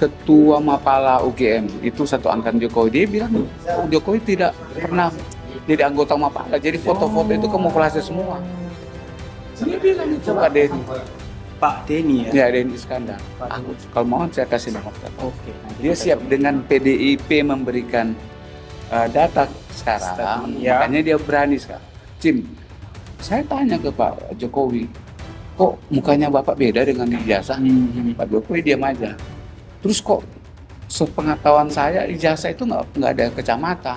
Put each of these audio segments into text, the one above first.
ketua Mapala UGM itu satu angkatan Jokowi, dia bilang Jokowi tidak pernah jadi anggota Mapala, jadi foto-foto itu kamuflase semua. Dia bilang itu Pak Denny. Pak Denny ya? Ya, Denny Iskandar. Aku kalau mau saya kasih nomor telepon. Oke. Dia siap dengan PDIP memberikan data sekarang, Ya. makanya dia berani sekarang. Cim, saya tanya ke Pak Jokowi, kok mukanya Bapak beda dengan ijazah? Pak Jokowi diam aja. Terus kok sepengetahuan saya ijazah itu nggak ada kacamata.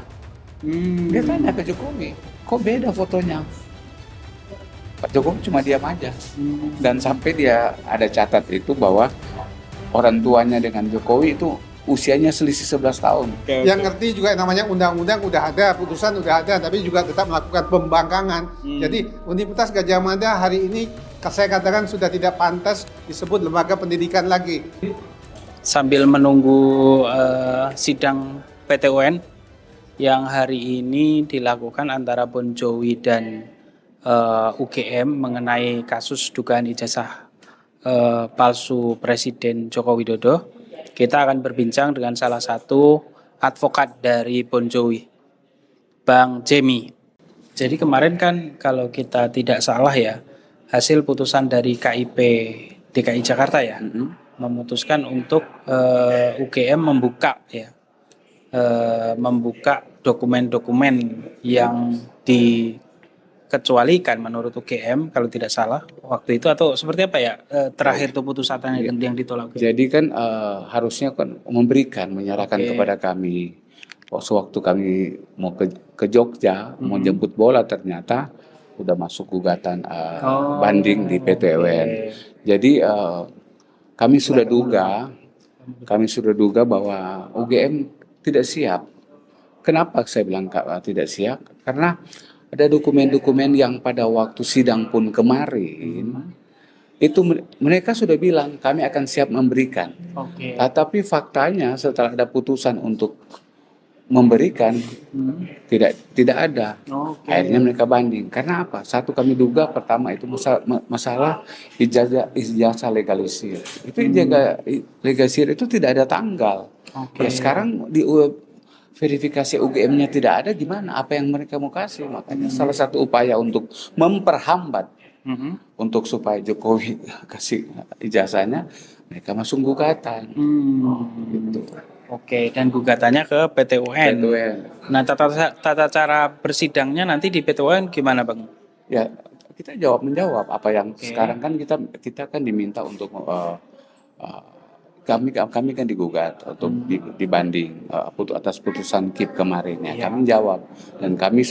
Dia tanya ke Jokowi, kok beda fotonya? Pak Jokowi cuma diam aja. Dan sampai dia ada catat itu bahwa orang tuanya dengan Jokowi itu usianya selisih 11 tahun. Yang ngerti juga namanya undang-undang udah ada, putusan udah ada, tapi juga tetap melakukan pembangkangan. Jadi Universitas Gadjah Mada hari ini saya katakan sudah tidak pantas disebut lembaga pendidikan lagi. Sambil menunggu sidang PT UN yang hari ini dilakukan antara Bon Jovi dan UGM mengenai kasus dugaan ijazah palsu Presiden Joko Widodo, kita akan berbincang dengan salah satu advokat dari Bon Jovi, Bang Jemi. Jadi kemarin kan kalau kita tidak salah ya, hasil putusan dari KIP DKI Jakarta ya, memutuskan untuk UGM membuka dokumen-dokumen yang dikecualikan menurut UGM kalau tidak salah waktu itu, atau seperti apa ya terakhir tuh putusannya yang ditolak. Jadi kan harusnya kan menyerahkan kepada kami. Waktu kami mau ke Jogja mau jemput bola, ternyata udah masuk gugatan banding di PT UN. Jadi kami sudah duga bahwa UGM tidak siap. Kenapa saya bilang tidak siap? Karena ada dokumen-dokumen yang pada waktu sidang pun kemarin itu mereka sudah bilang kami akan siap memberikan. Tapi faktanya setelah ada putusan untuk memberikan tidak ada. Akhirnya mereka banding. Karena apa? Satu, kami duga pertama itu masalah ijazah legalisir. Itu ijazah legalisir itu tidak ada tanggal. Ya sekarang di verifikasi UGM-nya tidak ada, gimana? Apa yang mereka mau kasih? Makanya salah satu upaya untuk memperhambat untuk supaya Jokowi kasih ijazahnya, mereka masuk gugatan. Gitu. Oke, dan gugatannya ke PT UN. Nah, tata cara bersidangnya nanti di PT UN gimana, Bang? Ya, kita menjawab apa yang sekarang kan kita kan diminta untuk kami kan digugat untuk dibanding atas putusan KIP kemarin ya. Kami jawab, dan kami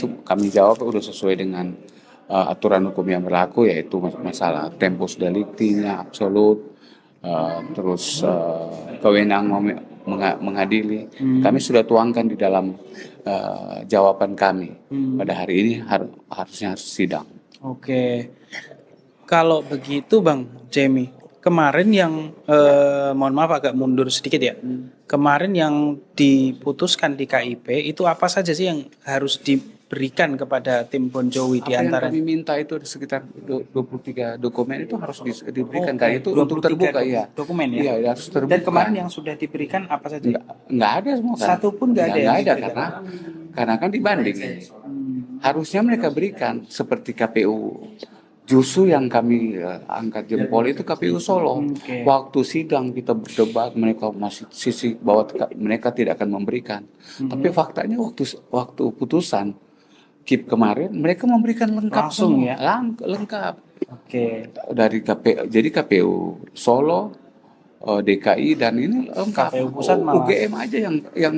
jawab udah sesuai dengan aturan hukum yang berlaku, yaitu masalah tempus delicti-nya absolut, terus kewenangan mengadili. Kami sudah tuangkan di dalam jawaban kami pada hari ini, harusnya harus sidang. Oke, kalau begitu Bang Jemi, kemarin yang mohon maaf agak mundur sedikit ya, kemarin yang diputuskan di KIP itu apa saja sih yang harus diberikan kepada tim Bon Jovi di antara? Yang kami minta itu sekitar 23 dokumen itu harus diberikan, karena itu untuk terbuka ya. Dokumen ya. Iya, harus terbuka. Dan kemarin yang sudah diberikan apa saja? Nggak ada semua. Satu pun nggak ada. Nggak ada karena kan dibanding. Harusnya mereka berikan seperti KPU. Justru yang kami angkat jempol itu KPU Solo. Waktu sidang kita berdebat, mereka masih sisi bahwa mereka tidak akan memberikan. Tapi faktanya waktu putusan KIP kemarin mereka memberikan lengkap langsung semua. Ya. Lengkap. Dari KPU, jadi KPU Solo, DKI, dan ini lengkap. KPU pusat malah. UGM aja yang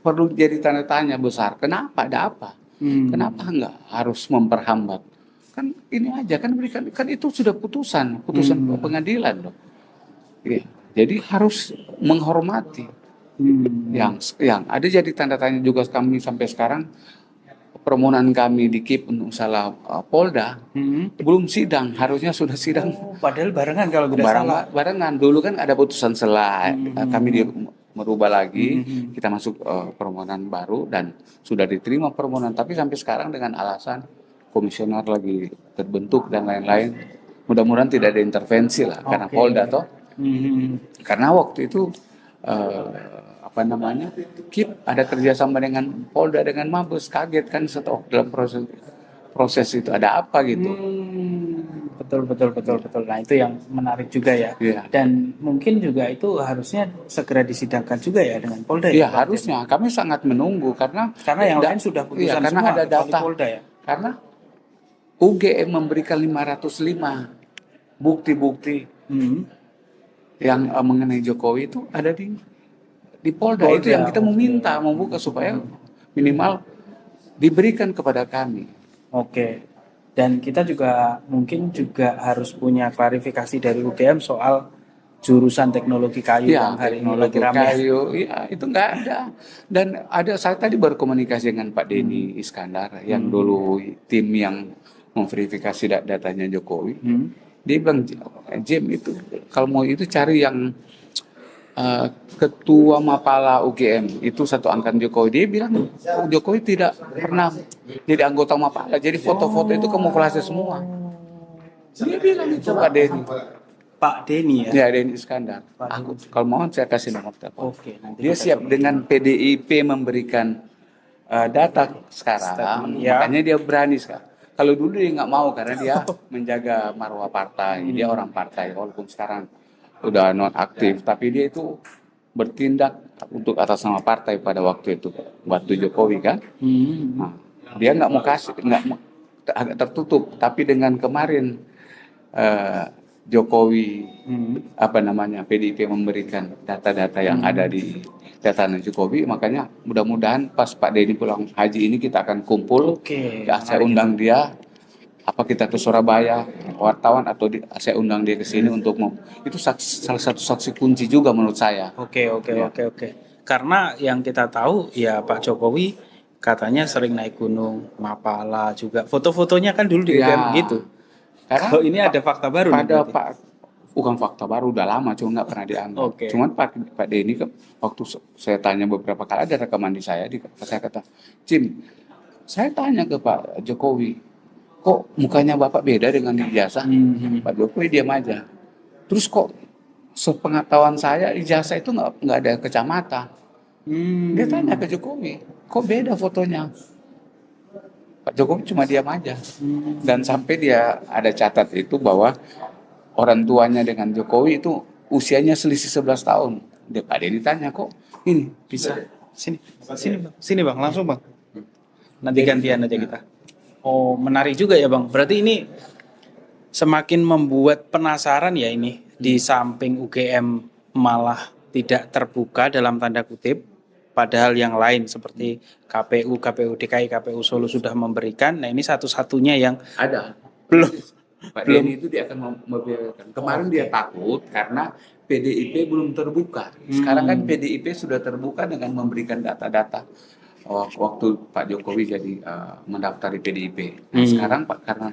perlu jadi tanda tanya besar. Kenapa? Ada apa? Kenapa nggak harus memperhambat? Kan ini aja kan berikan, kan itu sudah putusan pengadilan loh. Ya, jadi harus menghormati. Yang ada jadi tanda tanya juga kami sampai sekarang. Permohonan kami di KIP untuk salah Polda belum sidang, harusnya sudah sidang. Padahal barengan kalau tidak salah. Barengan dulu kan ada putusan selah, kami merubah lagi, kita masuk permohonan baru dan sudah diterima permohonan, tapi sampai sekarang dengan alasan komisioner lagi terbentuk dan lain-lain. Mudah-mudahan tidak ada intervensi lah karena Polda toh. Karena waktu itu apa namanya, KIP ada kerjasama dengan Polda dengan Mabes, kaget kan setelah dalam proses itu ada apa gitu. Betul. Nah, itu yang menarik juga ya. Iya. Dan mungkin juga itu harusnya segera disidangkan juga ya dengan Polda Iya, ya. Bang? harusnya kami sangat menunggu karena Karena yang lain sudah putusan karena semua ada kecuali data. Polda ya. Karena UGM memberikan 505 bukti-bukti yang mengenai Jokowi itu ada di Polda. Itu yang kita meminta, membuka supaya minimal diberikan kepada kami. Oke. Dan kita juga mungkin juga harus punya klarifikasi dari UGM soal jurusan teknologi kayu Ya, yang hari ini teknologi lagi ramai. kayu, ya itu nggak ada. Dan saya tadi berkomunikasi dengan Pak Denny Iskandar yang dulu tim yang memverifikasi datanya Jokowi. Dia bilang, Jim itu kalau mau itu cari yang ketua Mapala UGM itu satu angkatan Jokowi. Dia bilang Jokowi tidak pernah jadi anggota Mapala, jadi foto-foto itu kamuflase semua. Dia bilang itu Pak Denny. Pak Denny ya. Ya, Denny Iskandar. Aku kalau mau saya kasih nomor telepon. Oke, nanti Dia siap dengan PDIP memberikan data sekarang, makanya dia berani sekarang. Kalau dulu dia nggak mau karena dia menjaga marwah partai, dia orang partai walaupun sekarang udah non aktif, tapi dia itu bertindak untuk atas nama partai pada waktu itu, waktu Jokowi kan. Nah, dia nggak mau kasih, agak tertutup, tapi dengan kemarin Jokowi PDIP memberikan data-data yang ada di datanya Jokowi, makanya mudah-mudahan pas Pak Denny pulang haji ini kita akan kumpul. Ya, saya undang dia, kita ke Surabaya, wartawan atau saya undang dia ke sini untuk itu salah satu saksi kunci juga menurut saya. Oke. Karena yang kita tahu ya Pak Jokowi katanya sering naik gunung Mapala juga. Foto-fotonya kan dulu di UGM gitu. Karena kalau ini ada fakta baru pada bukan fakta baru, udah lama cuma nggak pernah dianggap. Cuman Pak Denny waktu saya tanya beberapa kali, ada rekaman di saya, saya kata, Jim, saya tanya ke Pak Jokowi, kok mukanya Bapak beda dengan ijazah? Pak Jokowi diam aja. Terus kok sepengetahuan saya ijazah itu nggak ada kacamata. Dia tanya ke Jokowi, kok beda fotonya? Pak Jokowi cuma diam aja. Dan sampai dia ada catat itu bahwa orang tuanya dengan Jokowi itu usianya selisih 11 tahun. Dia Pak Denny tanya, kok ini bisa? Sini bang, langsung bang. Nanti gantian aja kita. Oh, menarik juga ya bang. Berarti ini semakin membuat penasaran ya ini. Di samping UGM malah tidak terbuka dalam tanda kutip, padahal yang lain seperti KPU DKI, KPU Solo sudah memberikan. Nah ini satu-satunya yang ada. Belum. Pak Denny itu dia akan membiarkan. Kemarin dia takut karena PDIP belum terbuka. Sekarang kan PDIP sudah terbuka dengan memberikan data-data waktu Pak Jokowi jadi mendaftar di PDIP. Nah, sekarang Pak, karena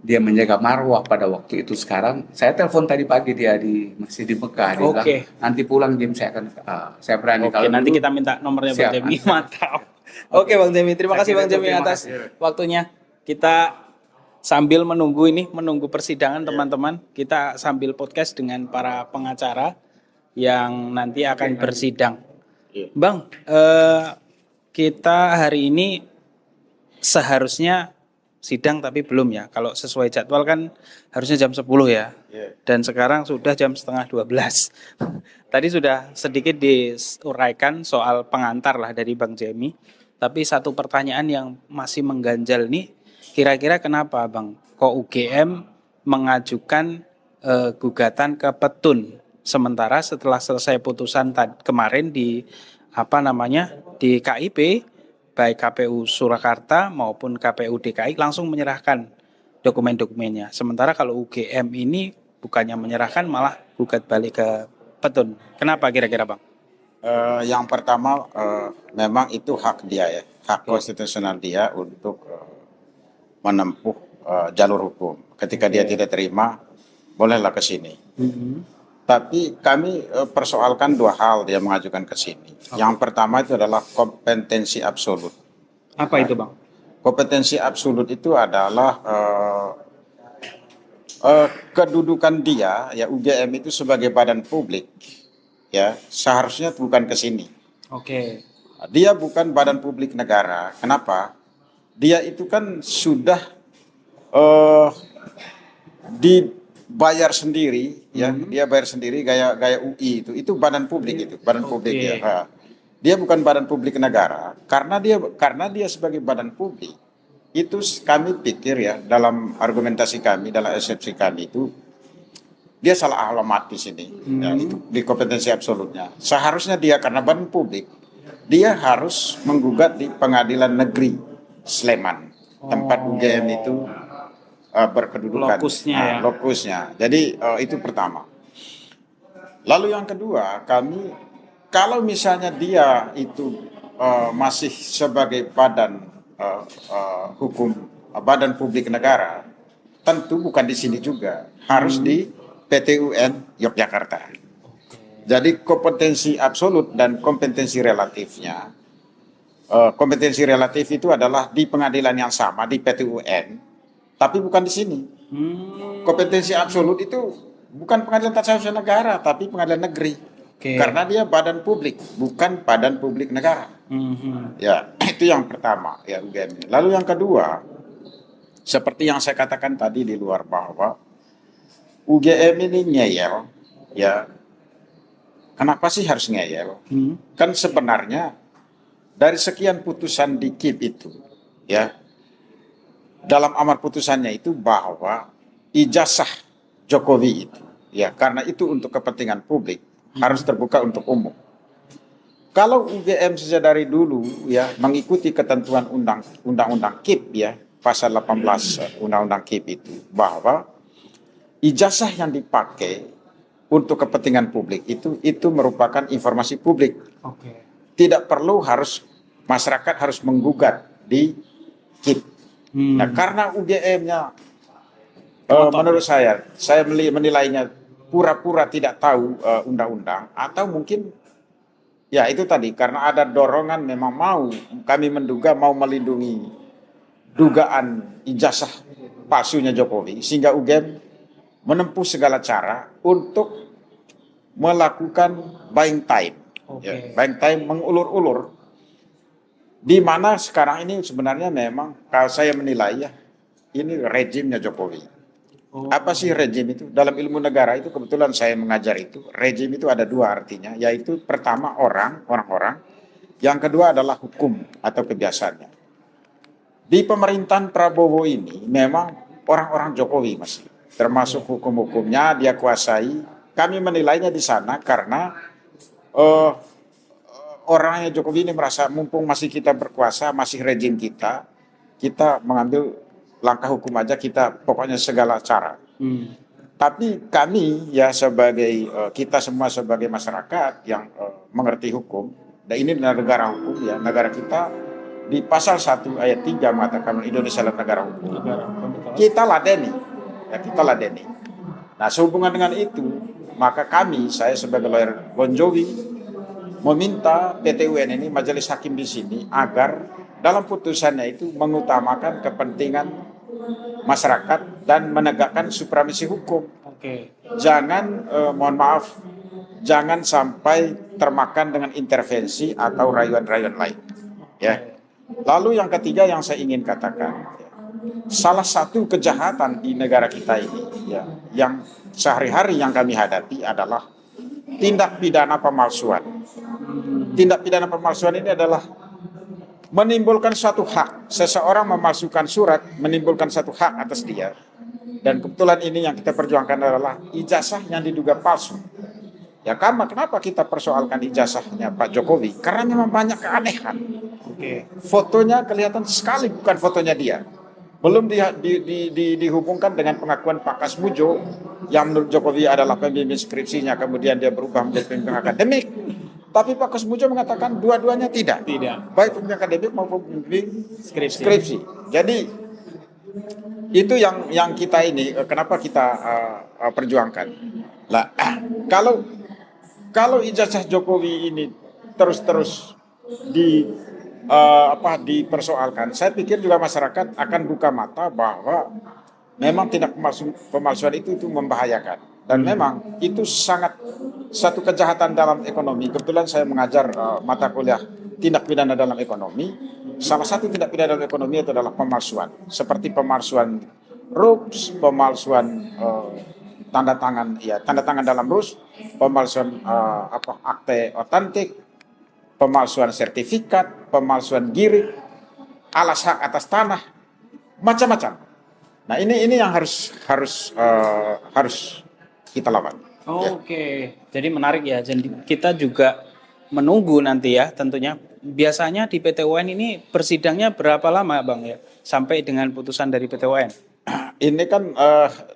dia menjaga marwah pada waktu itu, sekarang saya telepon tadi pagi dia masih di Mekah. Dia bilang, nanti pulang Jim saya akan saya berani. Kalau nanti dulu, kita minta nomornya Bang Jemi. Mantap. Oke Bang Jemi, terima kasih Bang Jemi atas waktunya. Kita sambil menunggu persidangan teman-teman, kita sambil podcast dengan para pengacara yang nanti akan bersidang. Bang, kita hari ini seharusnya sidang tapi belum ya. Kalau sesuai jadwal kan harusnya jam 10 ya. Dan sekarang sudah jam setengah 12. Tadi sudah sedikit diuraikan soal pengantar lah dari Bang Jemi. Tapi satu pertanyaan yang masih mengganjal nih, kira-kira kenapa Bang kok UGM mengajukan gugatan ke Petun, sementara setelah selesai putusan kemarin di di KIP, baik KPU Surakarta maupun KPU DKI langsung menyerahkan dokumen-dokumennya. Sementara kalau UGM ini bukannya menyerahkan malah gugat balik ke Petun. Kenapa kira-kira Bang? Yang pertama memang itu hak dia ya, hak konstitusional dia untuk menempuh jalur hukum. Ketika dia tidak terima, bolehlah ke sini. Tapi kami persoalkan dua hal dia mengajukan ke sini. Yang pertama itu adalah kompetensi absolut. Apa itu Bang? Kompetensi absolut itu adalah kedudukan dia, ya UGM itu sebagai badan publik ya seharusnya bukan ke sini. Oke. Dia bukan badan publik negara. Kenapa? Dia itu kan sudah dibayar sendiri, ya. Dia bayar sendiri gaya UI itu badan publik itu, badan publik ya. Nah, dia bukan badan publik negara karena dia sebagai badan publik. Itu kami pikir ya dalam argumentasi kami, dalam eksepsi kami itu dia salah alamat di sini. Ya, itu di kompetensi absolutnya. Seharusnya dia karena badan publik, dia harus menggugat di Pengadilan Negeri Sleman, tempat UGM itu berkedudukan. Lokusnya. Jadi itu pertama. Lalu yang kedua, kami kalau misalnya dia itu masih sebagai badan hukum, badan publik negara, tentu bukan di sini juga, harus di PT UN Yogyakarta. Jadi kompetensi absolut dan kompetensi relatifnya, kompetensi relatif itu adalah di pengadilan yang sama di PT UN, tapi bukan di sini. Kompetensi absolut itu bukan pengadilan tata usaha negara, tapi pengadilan negeri. Karena dia badan publik, bukan badan publik negara. Ya, itu yang pertama ya UGM. Lalu yang kedua, seperti yang saya katakan tadi di luar bahwa UGM ini ngeyel, ya. Kenapa sih harus ngeyel? Kan sebenarnya dari sekian putusan di KIP itu, ya, dalam amar putusannya itu bahwa ijazah Jokowi itu, ya, karena itu untuk kepentingan publik harus terbuka untuk umum. Kalau UGM sejak dari dulu, ya, mengikuti ketentuan undang-undang KIP, ya, pasal 18 undang-undang KIP itu bahwa ijazah yang dipakai untuk kepentingan publik itu merupakan informasi publik. Tidak perlu masyarakat harus menggugat di KIP. Nah, karena UGM-nya menurut saya menilainya pura-pura tidak tahu undang-undang, atau mungkin ya itu tadi karena ada dorongan memang kami menduga mau melindungi dugaan ijazah palsunya Jokowi, sehingga UGM menempuh segala cara untuk melakukan buying time. Ya, buying time mengulur-ulur. Di mana sekarang ini sebenarnya memang kalau saya menilai ya, ini rejimnya Jokowi. Apa sih rejim itu? Dalam ilmu negara itu kebetulan saya mengajar itu. Rejim itu ada dua artinya, yaitu pertama orang-orang, yang kedua adalah hukum atau kebiasaannya. Di pemerintahan Prabowo ini memang orang-orang Jokowi masih. Termasuk hukum-hukumnya dia kuasai. Kami menilainya di sana karena orangnya Jokowi ini merasa mumpung masih kita berkuasa, masih rejim kita mengambil langkah hukum aja, kita pokoknya segala cara. Tapi kami ya kita semua sebagai masyarakat yang mengerti hukum, dan ini negara hukum ya, negara kita di pasal 1 ayat 3 mengatakan Indonesia adalah negara hukum. Kita ladeni. Nah, sehubungan dengan itu, maka saya sebagai lawyer Bon Jovi meminta PT UN ini, majelis hakim di sini, agar dalam putusannya itu mengutamakan kepentingan masyarakat dan menegakkan supremasi hukum. Jangan, mohon maaf, jangan sampai termakan dengan intervensi atau rayuan-rayuan lain. Ya. Lalu yang ketiga yang saya ingin katakan, salah satu kejahatan di negara kita ini, ya, yang sehari-hari yang kami hadapi adalah tindak pidana pemalsuan. Tindak pidana pemalsuan ini adalah menimbulkan suatu hak. Seseorang memalsukan surat, menimbulkan satu hak atas dia. Dan kebetulan ini yang kita perjuangkan adalah ijazah yang diduga palsu. Ya, kenapa kita persoalkan ijazahnya Pak Jokowi? Karena memang banyak keanehan. Fotonya kelihatan sekali bukan fotonya dia. Belum dihubungkan dengan pengakuan Pak Kasmujo yang menurut Jokowi adalah pembimbing skripsinya, kemudian dia berubah menjadi pembimbing akademik. Tapi Pak Kasmujo mengatakan dua-duanya tidak. Baik pembimbing akademik maupun pembimbing skripsi. Jadi itu yang kita ini kenapa kita perjuangkan. Lah, kalau ijazah Jokowi ini terus dipersoalkan, saya pikir juga masyarakat akan buka mata bahwa memang tindak pemalsuan itu membahayakan. Dan memang itu sangat satu kejahatan dalam ekonomi. Kebetulan saya mengajar mata kuliah tindak pidana dalam ekonomi. Salah satu tindak pidana dalam ekonomi itu adalah pemalsuan. Seperti pemalsuan RUPS, pemalsuan tanda tangan dalam RUPS, pemalsuan akte otentik, pemalsuan sertifikat, pemalsuan girik, alas hak atas tanah, macam-macam. Nah ini yang harus kita lawan. Oke, jadi menarik ya. Jadi kita juga menunggu nanti ya tentunya. Biasanya di PT UN ini persidangnya berapa lama Bang ya? Sampai dengan putusan dari PT UN. Ini kan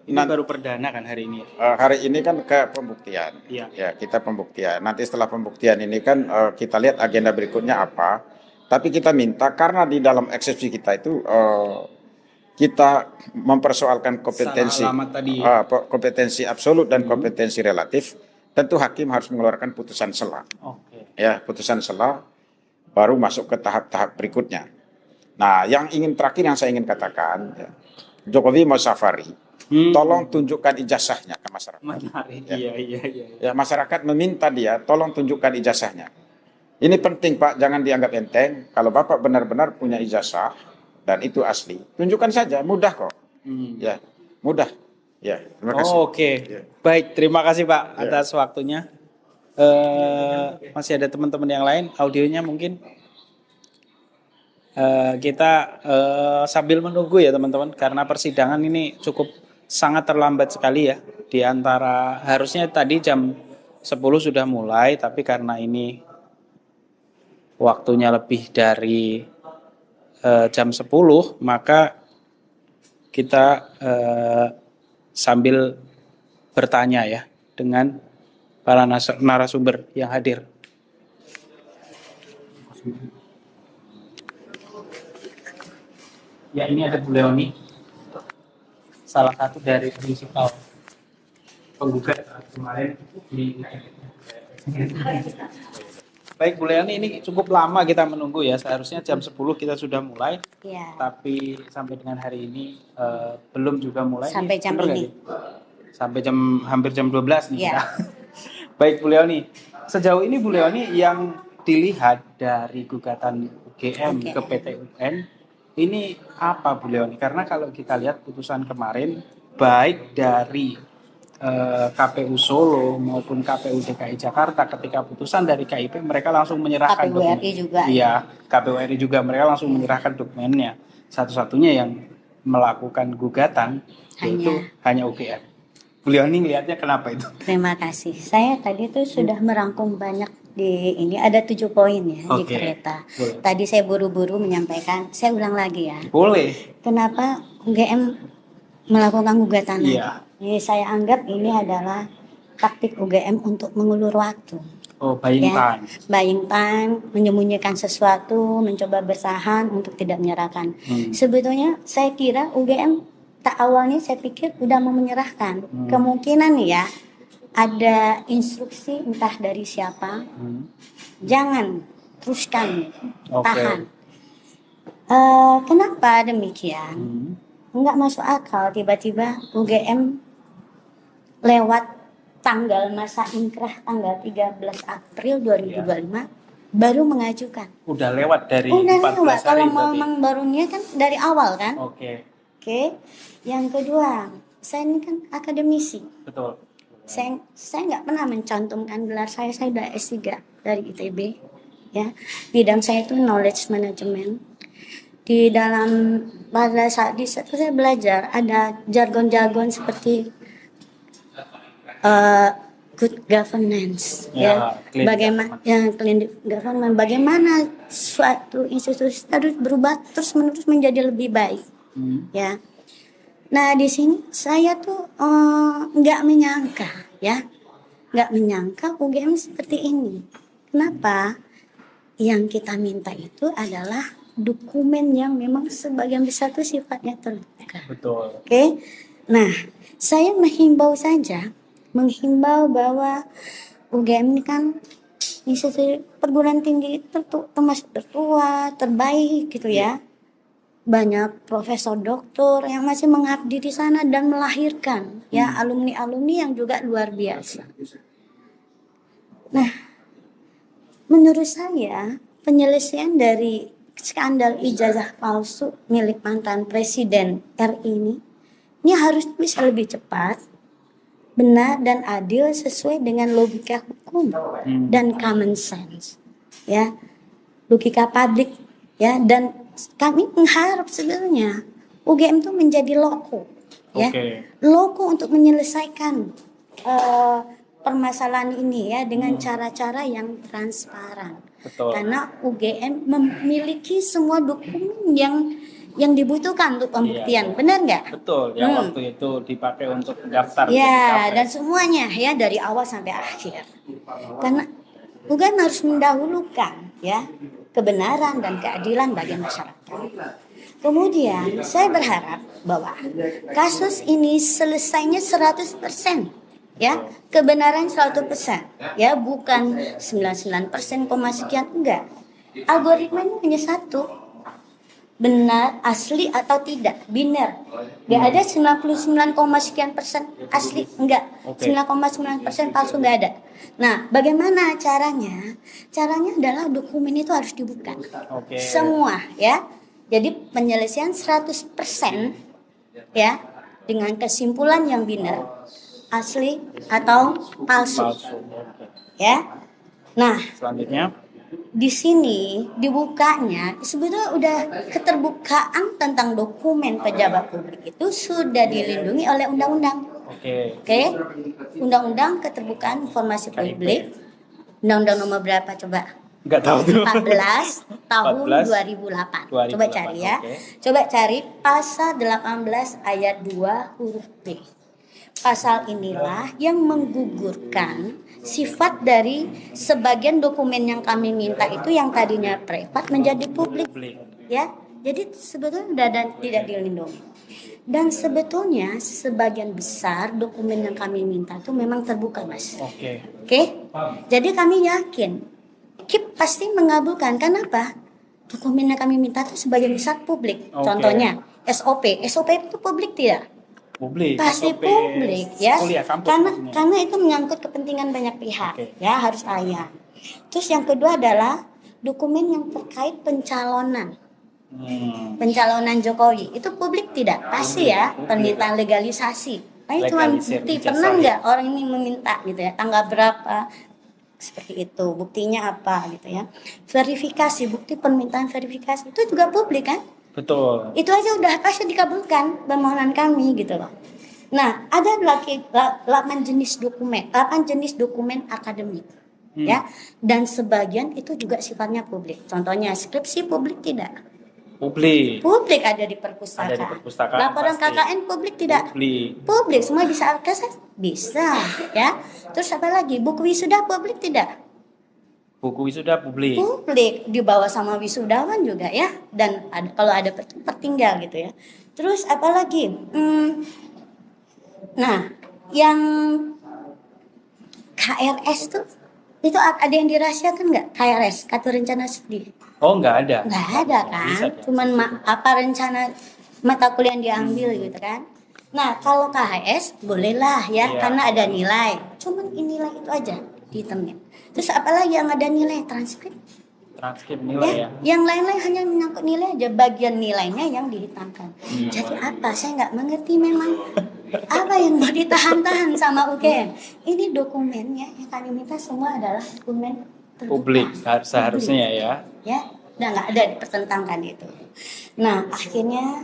Ini baru perdana kan hari ini. hari ini kan ke pembuktian. Iya. Ya, kita pembuktian. Nanti setelah pembuktian ini kan kita lihat agenda berikutnya apa. Tapi kita minta karena di dalam eksepsi kita itu kita mempersoalkan kompetensi Salah alamat tadi. kompetensi absolut dan kompetensi relatif. Tentu hakim harus mengeluarkan putusan sela. Oke. Ya, putusan sela baru masuk ke tahap-tahap berikutnya. Nah, yang terakhir yang saya ingin katakan, ya, Jokowi mau safari, tolong tunjukkan ijazahnya ke masyarakat. Menarik. Ya. Iya. Ya, masyarakat meminta dia, tolong tunjukkan ijazahnya. Ini penting Pak, jangan dianggap enteng. Kalau Bapak benar-benar punya ijazah dan itu asli, tunjukkan saja, mudah kok. Ya, mudah. Ya, terima kasih. Oke. Ya. Baik, terima kasih Pak Ya. atas waktunya. Masih ada teman-teman yang lain, audionya mungkin kita sambil menunggu ya teman-teman, karena persidangan ini cukup sangat terlambat sekali ya. Di antara harusnya tadi jam 10 sudah mulai, tapi karena ini waktunya lebih dari jam 10, maka kita sambil bertanya ya dengan para narasumber yang hadir. Ya, ini ada Bu Leoni, salah satu dari prinsipal penggugat kemarin di. Baik Bu Leoni, ini cukup lama kita menunggu ya. Seharusnya jam 10 kita sudah mulai. Iya. Tapi sampai dengan hari ini belum juga mulai. Sampai jam bener nggak ini. nih? Sampai hampir jam 12 nih. Iya. kita. Baik Bu Leoni, sejauh ini Bu Leoni yang dilihat dari gugatan UGM ke PT UN ini apa Bu Leoni? Karena kalau kita lihat putusan kemarin baik dari KPU Solo maupun KPU DKI Jakarta, ketika putusan dari KIP mereka langsung menyerahkan KPU RI juga. Iya, KPU RI juga mereka langsung menyerahkan dokumennya. Satu-satunya yang melakukan gugatan yaitu hanya UGM. Bu Leoni lihatnya kenapa itu? Terima kasih. Saya tadi tuh sudah merangkum banyak di ini, ada 7 poin ya di Oke. kereta. Boleh. Tadi saya buru-buru menyampaikan, saya ulang lagi ya. Boleh. Kenapa UGM melakukan gugatan? Iya. Ini saya anggap ini adalah taktik UGM untuk mengulur waktu. Oh, buying Ya. time. Buying time, menyembunyikan sesuatu, mencoba bertahan untuk tidak menyerahkan. Sebetulnya saya kira UGM awalnya saya pikir udah mau menyerahkan. Kemungkinan ya ada instruksi entah dari siapa, jangan teruskan, Oke. tahan. Kenapa demikian? Enggak masuk akal tiba-tiba UGM lewat tanggal masa inkrah tanggal 13 April 2025 baru mengajukan. Udah lewat dari Udah 14 lewat, hari kalau berarti. memang barunya kan dari awal kan. Oke, Oke, yang kedua, saya ini kan akademisi. betul. Saya nggak pernah mencantumkan gelar saya udah S3 dari ITB. Ya, bidang saya itu knowledge management. Di dalam pada saat di situ saya belajar ada jargon-jargon seperti good governance, Ya, clean bagaimana clean government, bagaimana suatu institusi harus berubah terus menerus menjadi lebih baik. Ya, nah di sini saya tuh nggak menyangka UGM seperti ini. Kenapa? Yang kita minta itu adalah dokumen yang memang sebagian besar itu sifatnya terbuka. Betul. Oke, nah saya menghimbau bahwa UGM ini kan institusi perguruan tinggi termasuk tertua, terbaik gitu ya. banyak profesor doktor yang masih mengabdi di sana dan melahirkan ya alumni-alumni yang juga luar biasa. Nah, menurut saya penyelesaian dari skandal ijazah palsu milik mantan presiden RI ini harus bisa lebih cepat, benar dan adil sesuai dengan logika hukum dan common sense. Ya, logika publik ya, dan kami mengharap sebenarnya UGM itu menjadi loko ya. Loko untuk menyelesaikan permasalahan ini ya dengan cara-cara yang transparan. Betul. Karena UGM memiliki semua dokumen yang dibutuhkan untuk pembuktian. Benar nggak? Betul, yang waktu itu dipakai untuk daftar. Ya, dan semuanya ya dari awal sampai akhir. Karena UGM harus mendahulukan ya kebenaran dan keadilan bagi masyarakat. Kemudian saya berharap bahwa kasus ini selesainya 100%. Ya, kebenaran 100%. Ya, bukan 99%, sekian, enggak. Algoritmanya hanya satu. Benar, asli atau tidak, biner. Enggak ada 99, sekian persen asli, enggak. 9,9% palsu, enggak ada. Nah, bagaimana caranya? Caranya adalah dokumen itu harus dibuka. Semua ya. Jadi penyelesaian 100% ya dengan kesimpulan yang benar, asli atau palsu. Ya. Nah, selanjutnya di sini dibukanya sebetulnya udah keterbukaan tentang dokumen pejabat publik itu sudah dilindungi oleh undang-undang. Oke. Undang-undang keterbukaan informasi publik. Undang-undang nomor berapa coba? Enggak tahu tuh. 14 tahun 2008. Coba cari ya. Coba cari pasal 18 ayat 2 huruf B. Pasal inilah yang menggugurkan sifat dari sebagian dokumen yang kami minta itu yang tadinya privat menjadi publik. Ya. Jadi sebetulnya sudah tidak dilindungi. Dan sebetulnya sebagian besar dokumen yang kami minta itu memang terbuka, Mas. Oke. Jadi kami yakin KIP pasti mengabulkan. Kenapa? Dokumen yang kami minta itu sebagian besar publik. Contohnya SOP. SOP itu publik tidak? Publik. Pasti SOP publik ya. Karena itu menyangkut kepentingan banyak pihak. Ya, harus ayat. Terus yang kedua adalah dokumen yang terkait pencalonan. Pencalonan Jokowi itu publik tidak? Pasti ya, permintaan legalisasi. Ini cuma bukti, pernah nggak orang ini meminta gitu ya, tanggal berapa, seperti itu, buktinya apa gitu ya. Verifikasi, bukti permintaan verifikasi itu juga publik kan? Betul. Itu aja udah pasti dikabulkan permohonan kami gitu loh. Nah, ada 8 jenis dokumen akademik. Ya, dan sebagian itu juga sifatnya publik. Contohnya skripsi publik tidak? Publik ada di perpustakaan. Laporan pasti. KKN publik tidak? Publik. Semua bisa akses? Bisa ya. Terus apa lagi? Buku wisuda publik tidak? Buku wisuda publik. Publik, dibawa sama wisudawan juga ya. Dan kalau ada pertinggal gitu ya. Terus apa lagi? Nah, yang KRS tuh itu ada yang dirahasiakan nggak? KRS, kartu rencana studi. Oh, nggak ada. Nggak ada kan? Bisa, cuman apa rencana mata kuliah yang diambil gitu kan? Nah, kalau KHS bolehlah ya, karena ada nilai. Cuman nilai itu aja dihitemin. Terus apalagi yang ada nilai? Transkrip nilai ya. Yang lain-lain hanya menyangkut nilai aja, bagian nilainya yang dihitamkan. Jadi apa? Saya nggak mengerti memang apa yang mau ditahan-tahan sama UGM. Ini dokumennya yang kami minta semua adalah dokumen terbuka. Publik seharusnya ya. Ya, udah nggak ada dipertentangkan itu. Nah, akhirnya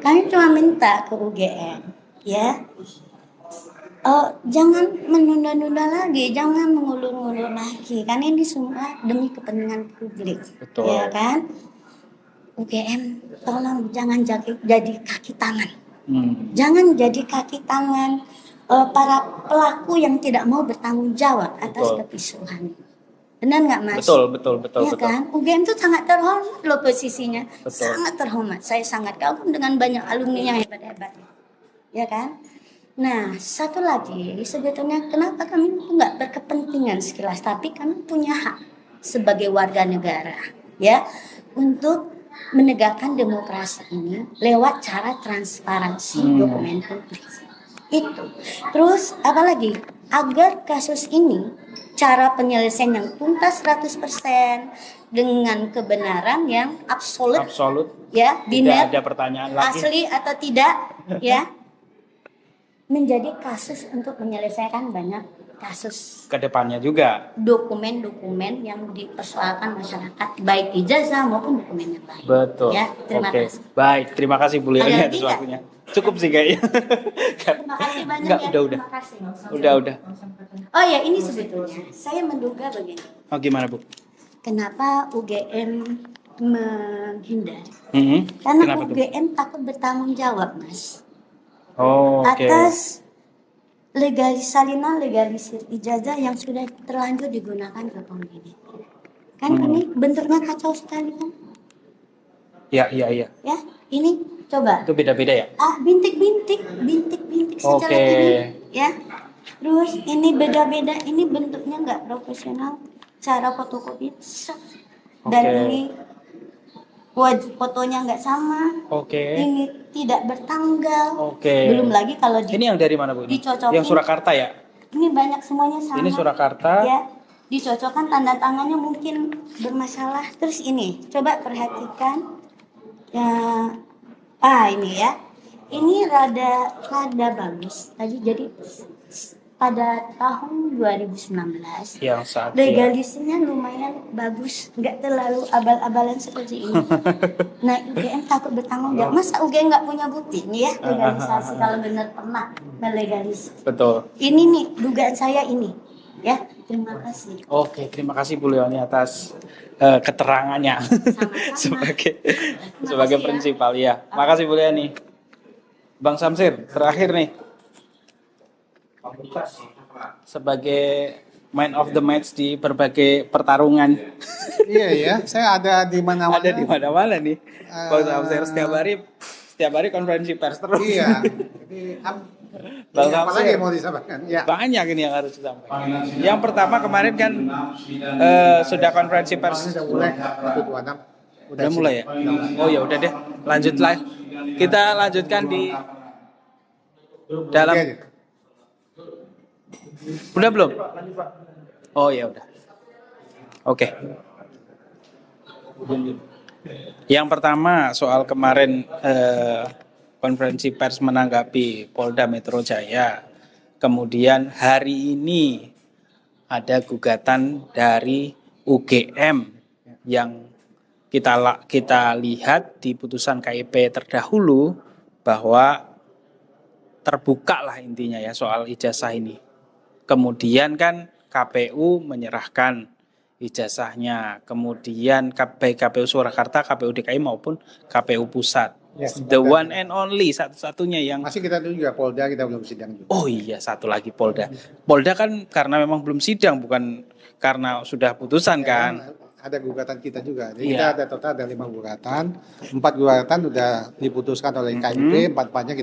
kami cuma minta ke UGM, ya. Jangan menunda-nunda lagi, jangan mengulur-ngulur lagi, karena ini semua demi kepentingan publik. Betul. Ya kan? UGM, tolong jangan jadi kaki tangan. Jangan jadi kaki tangan para pelaku yang tidak mau bertanggung jawab atas kepisuhan. Benar nggak, Mas? Betul. Ya kan? UGM itu sangat terhormat loh posisinya. Sangat terhormat. Saya sangat kagum dengan banyak alumni yang hebat-hebat. Ya kan? Nah, satu lagi, sebetulnya kenapa kami nggak berkepentingan sekilas, tapi kami punya hak sebagai warga negara, ya, untuk menegakkan demokrasi ini lewat cara transparansi dokumen publik. Itu. Terus apalagi agar kasus ini cara penyelesaian yang tuntas 100% dengan kebenaran yang absolut ya, Tidak binar, ada pertanyaan lagi. asli atau tidak ya, menjadi kasus untuk menyelesaikan banyak kasus Kedepannya juga. dokumen-dokumen yang dipersoalkan masyarakat, baik ijazah maupun dokumen yang lain. Betul. Ya, terima Oke. kasih. Baik, terima kasih Bu Leoni Ada atas lagi nggak? waktunya. Cukup sih kayaknya. Terima kasih banyak Enggak, ya. udah. Terima kasih. Udah. Oh ya, ini sebetulnya saya menduga begini. Oh, gimana Bu? Kenapa UGM menghindar? Mhm. Karena Kenapa tuh? UGM takut bertanggung jawab, Mas. Oh, oke. Atas legalisir ijazah yang sudah terlanjur digunakan ke ini. Kan ini bentuknya kacau sekali kan? Iya. Ya, ini coba. Itu beda-beda ya? Bintik-bintik secara Oke. ini, ya. Terus ini beda-beda, ini bentuknya nggak profesional, cara fotokopi dan Oke. ini fotonya nggak sama, Oke. ini tidak bertanggal. Oke. Belum lagi kalau Ini yang dari mana Bu? Ini? dicocokin. Yang Surakarta ya? Ini banyak semuanya sama. Ini Surakarta. Ya, dicocokkan tanda tangannya mungkin bermasalah. Terus ini, coba perhatikan. Ya, ini ya. Ini rada bagus. Tadi jadi pada tahun 2019 Yang saat legalisirnya lumayan bagus, nggak terlalu abal-abalan seperti ini. Nah, UGM takut bertanggung jawab. Masa UGM nggak punya bukti nih ya legalisasi kalau benar pernah melegalisir. Betul. Ini nih dugaan saya ini, ya. Terima kasih. Oke, terima kasih Bu Leoni atas keterangannya Sama-sama. sebagai kasih ya. prinsipal ya. Makasih Bu Leoni. Bang Samsir, terakhir nih. Sebagai man of the match di berbagai pertarungan. Iya ya, saya ada di mana-mana. Ada di mana-mana nih. Bang Samsir setiap hari konferensi pers terus. Iya. Jadi, Bang apa Samsir. lagi yang mau disampaikan? Ya. Banyak ini yang harus disampaikan. Yang pertama kemarin kan sudah konferensi pers. Sudah mulai satu dua enam. Udah mulai ya? Oh ya udah deh, lanjut live. Kita lanjutkan di dalam. Udah belum? Oh ya udah. Oke. Yang pertama soal kemarin konferensi pers menanggapi Polda Metro Jaya. Kemudian hari ini ada gugatan dari UGM yang kita lihat di putusan KIP terdahulu bahwa terbuka lah intinya ya soal ijazah ini. Kemudian kan KPU menyerahkan ijazahnya, kemudian baik KPU Surakarta, KPU DKI maupun KPU Pusat. Yes, The one and only satu-satunya yang masih kita tunggu juga Polda, kita belum sidang juga. Oh iya, satu lagi Polda. Polda kan karena memang belum sidang, bukan karena sudah putusan kan. Ada gugatan kita juga. Jadi Iya. kita ada total ada 5 gugatan. 4 gugatan sudah diputuskan oleh KIP, 4-4-nya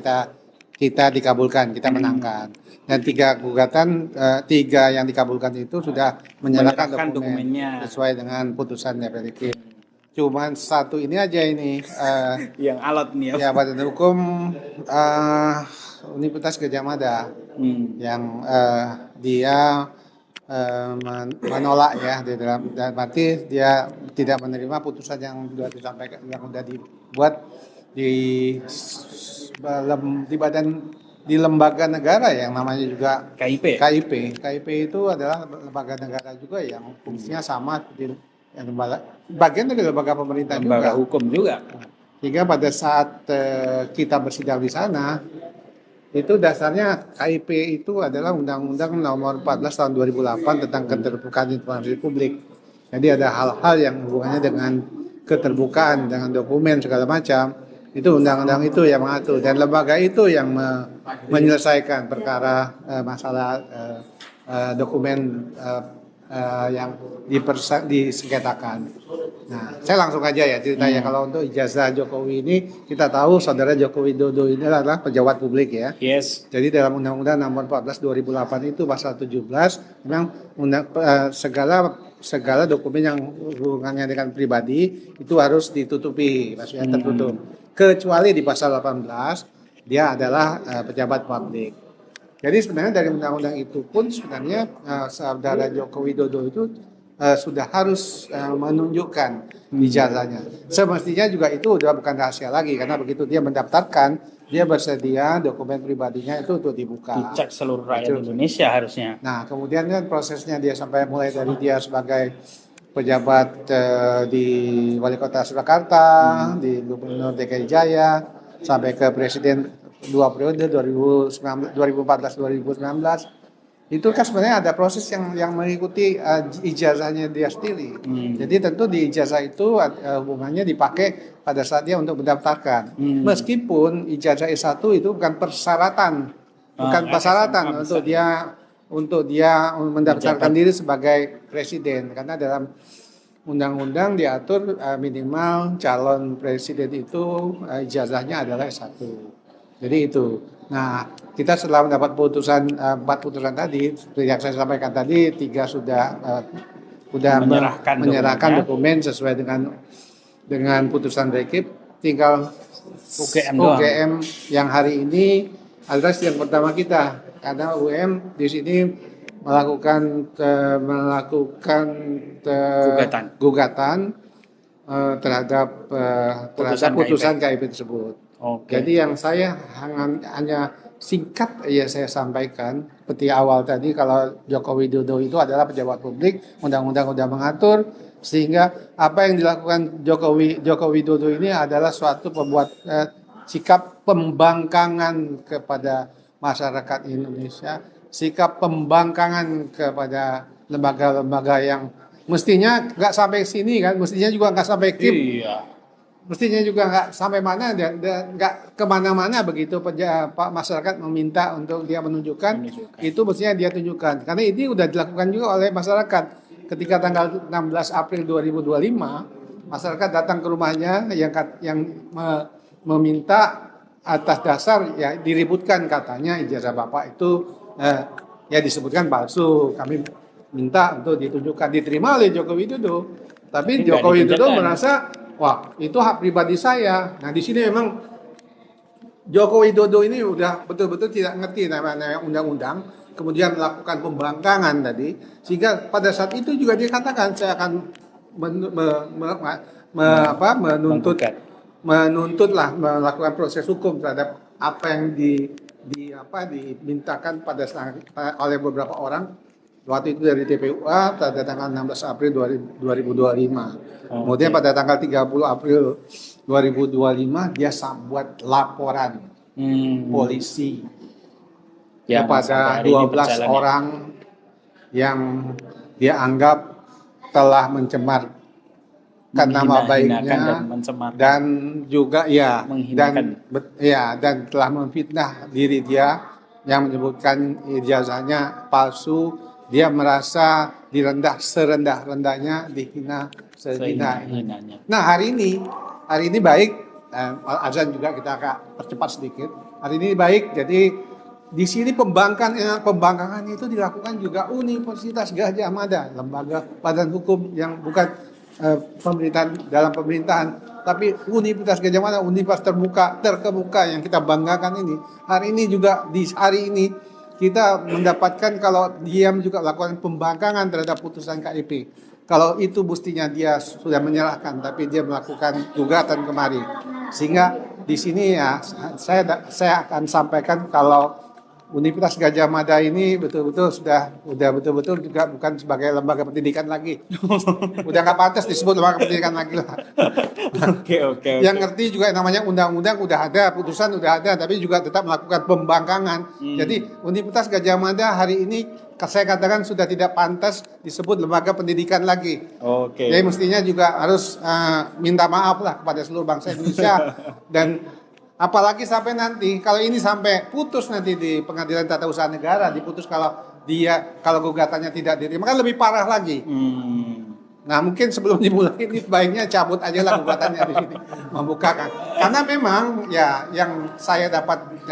kita dikabulkan, kita menangkan. Dan 3 gugatan, 3 yang dikabulkan itu sudah menyerahkan dokumennya sesuai dengan putusan DPR. Cuman satu ini aja ini Yang alot nih ya. ya Badan Hukum Universitas Gadjah Mada yang dia menolak ya di dalam arti dia tidak menerima putusan yang sudah disampaikan, yang sudah dibuat di di lembaga negara yang namanya juga KIP. KIP itu adalah lembaga negara juga yang fungsinya sama seperti yang bagian dari lembaga pemerintah Lembaga juga. hukum juga. Sehingga pada saat kita bersidang di sana, itu dasarnya KIP itu adalah Undang-Undang Nomor 14 Tahun 2008 tentang keterbukaan informasi publik. Jadi ada hal-hal yang hubungannya dengan keterbukaan, dengan dokumen segala macam. Itu undang-undang itu yang mengatur dan lembaga itu yang menyelesaikan perkara masalah dokumen yang disengketakan. Nah, saya langsung aja ya ceritanya. Kalau untuk ijazah Jokowi ini, kita tahu saudara Joko Widodo ini adalah pejabat publik ya. Yes. Jadi dalam Undang-Undang Nomor 14 2008 itu pasal 17 memang segala segala dokumen yang hubungannya dengan pribadi itu harus ditutupi, maksudnya tertutup. Kecuali di pasal 18 dia adalah pejabat publik. Jadi sebenarnya dari undang-undang itu pun sebenarnya saudara Joko Widodo itu sudah harus menunjukkan ijazahnya. Semestinya juga itu udah bukan rahasia lagi karena begitu dia mendaftarkan, dia bersedia dokumen pribadinya itu untuk dibuka. Dicek seluruh rakyat Indonesia harusnya. Nah, kemudian kan prosesnya dia sampai mulai dari dia sebagai pejabat di Wali Kota Surakarta, di Gubernur DKI Jaya, sampai ke Presiden 2 periode 2014-2019. Itu kan sebenarnya ada proses yang mengikuti ijazahnya dia sendiri. Jadi tentu di ijazah itu hubungannya dipakai pada saat dia untuk mendaftarkan. Meskipun ijazah S1 itu bukan persyaratan, untuk dia mendaftarkan diri sebagai presiden, karena dalam undang-undang diatur minimal calon presiden itu ijazahnya adalah S1. Jadi itu. Nah, kita setelah mendapat putusan 4 putusan tadi, seperti yang saya sampaikan tadi, 3 sudah menyerahkan dokumen sesuai dengan putusan rekip, tinggal UGM yang hari ini adalah yang pertama kita, karena UGM di sini melakukan gugatan terhadap putusan KIP tersebut. Jadi yang saya hanya singkat saya sampaikan seperti awal tadi, kalau Joko Widodo itu adalah pejabat publik, undang-undang sudah mengatur, sehingga apa yang dilakukan Joko Widodo ini adalah suatu sikap pembangkangan kepada masyarakat Indonesia, sikap pembangkangan kepada lembaga-lembaga yang mestinya nggak sampai sini kan, mestinya juga nggak sampai KIP. Iya. Mestinya juga nggak sampai mana dan nggak kemana-mana begitu Pak masyarakat meminta untuk dia menunjukkan itu mestinya dia tunjukkan, karena ini udah dilakukan juga oleh masyarakat ketika tanggal 16 April 2025 masyarakat datang ke rumahnya yang meminta atas dasar ya diributkan katanya ijazah bapak itu ya disebutkan palsu, kami minta untuk ditunjukkan, diterima oleh Joko Widodo, tapi Joko Widodo merasa wah, itu hak pribadi saya. Nah, di sini memang Joko Widodo ini udah betul-betul tidak ngerti namanya undang-undang, kemudian melakukan pembangkangan tadi, sehingga pada saat itu juga dia katakan saya akan melakukan proses hukum terhadap apa yang dimintakan oleh beberapa orang. Waktu itu dari TPUA pada tanggal 16 April 2025. Kemudian pada tanggal 30 April 2025 dia buat laporan polisi kepada 12 orang yang dia anggap telah mencemarkan nama baiknya dan juga dan telah memfitnah diri dia yang menyebutkan ijazahnya palsu. Dia merasa serendah-rendahnya, dihina sehina-hinanya. Nah, hari ini baik, azan juga kita agak percepat sedikit. Hari ini baik, jadi di sini pembangkangan itu dilakukan juga Universitas Gadjah Mada, lembaga badan hukum yang bukan dalam pemerintahan, tapi Universitas Gadjah Mada, universitas terkemuka yang kita banggakan ini. Hari ini juga kita mendapatkan kalau dia juga melakukan pembangkangan terhadap putusan KIP. Kalau itu mestinya dia sudah menyerahkan, tapi dia melakukan gugatan kemari. Sehingga di sini ya saya akan sampaikan kalau Universitas Gadjah Mada ini betul-betul sudah betul-betul juga bukan sebagai lembaga pendidikan lagi. Udah nggak pantas disebut lembaga pendidikan lagi lah. Oke. Yang ngerti juga namanya undang-undang udah ada, putusan udah ada, tapi juga tetap melakukan pembangkangan. Jadi Universitas Gadjah Mada hari ini saya katakan sudah tidak pantas disebut lembaga pendidikan lagi. Jadi mestinya juga harus minta maaf lah kepada seluruh bangsa Indonesia dan apalagi sampai nanti kalau ini sampai putus nanti di Pengadilan Tata Usaha Negara, diputus kalau gugatannya tidak diterima kan lebih parah lagi. Nah, mungkin sebelum dimulai ini baiknya cabut aja lah gugatannya di sini, membukakan. Karena memang ya yang saya dapat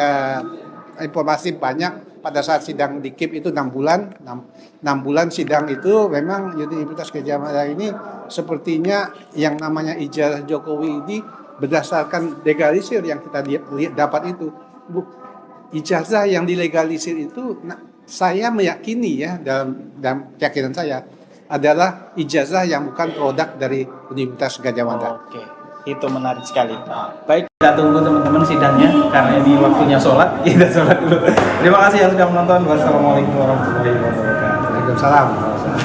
informasi banyak pada saat sidang di KIP itu 6 bulan, 6 bulan sidang itu memang Universitas Gadjah Mada ini sepertinya yang namanya ijazah Jokowi ini berdasarkan legalisir yang kita dapat itu. Ijazah yang dilegalisir itu saya meyakini ya dalam keyakinan saya adalah ijazah yang bukan produk dari Universitas Gadjah Mada. Oke, itu menarik sekali. Baik, kita tunggu teman-teman sidangnya karena ini waktunya sholat. Kita sholat dulu. Terima kasih yang sudah menonton. Wassalamualaikum warahmatullahi wabarakatuh. Waalaikumsalam.